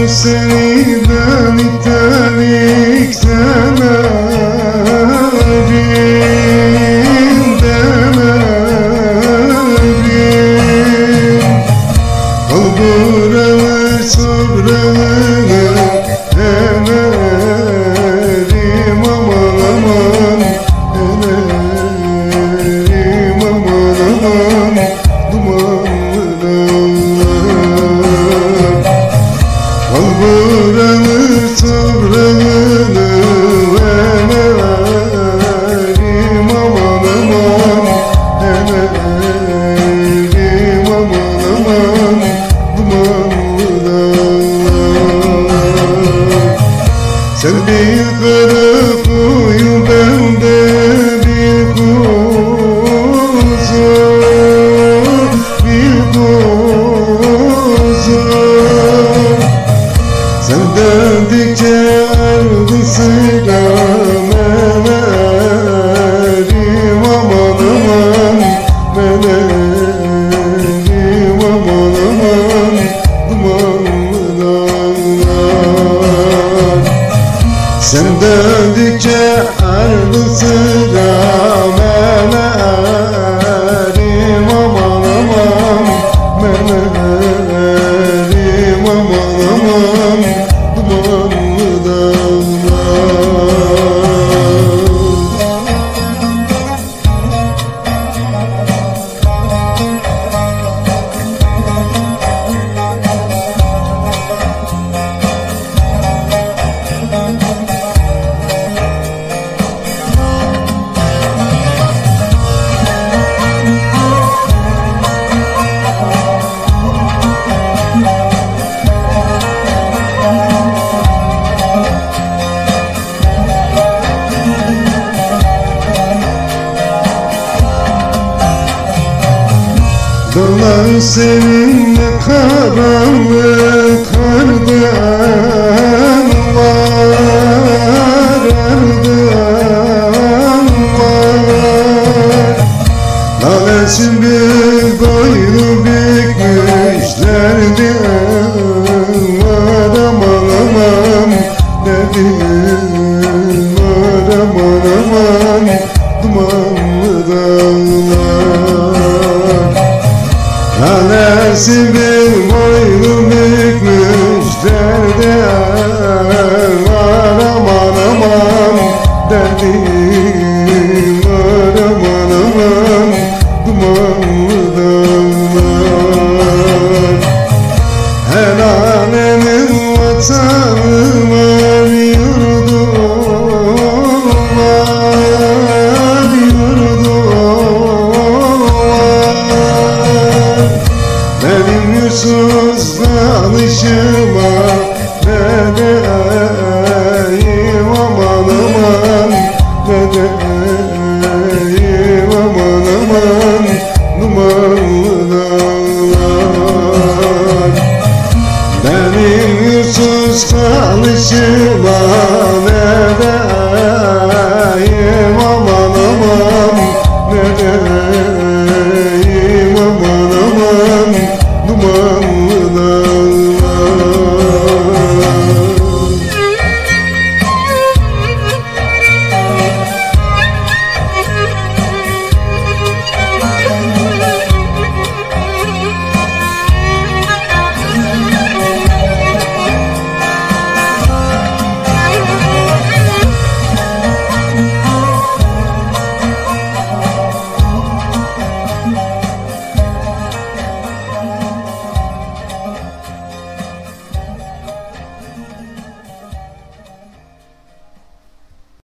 Seniden itelik denerim, denerim. Kalbıranı sabrını denerim, aman aman denerim, aman aman dumanlı dağlar. Kalbıranı sabrını verelim, aman aman denerim, aman aman dumanlı dağlar. Sen bir kara kuyu, ben de bir kuzu, bir kuzu. Sen döndükçe ardı sıra menerim, aman aman menerim, aman aman dumanlı dağlar. Sen döndükçe ardı sıra menerim, aman aman menerim, aman aman dumanlı dağlar. Dağlar seninle karanlık, ardıan var, ardıan var. Lalesi bir boynu bükmüşler var, aman aman dedim var, aman aman dumanlı dağlar. Lalesi bir boynu bükmüşler var, aman aman dedim var, aman aman dumanlı dağlar. Her alemin vatanı var, yurdu var, yurdu var. Benim yüzsüz kalışıma ne deyim, aman aman ne deyim, aman aman dumanlı dağlar. Benim yüzsüz kalışıma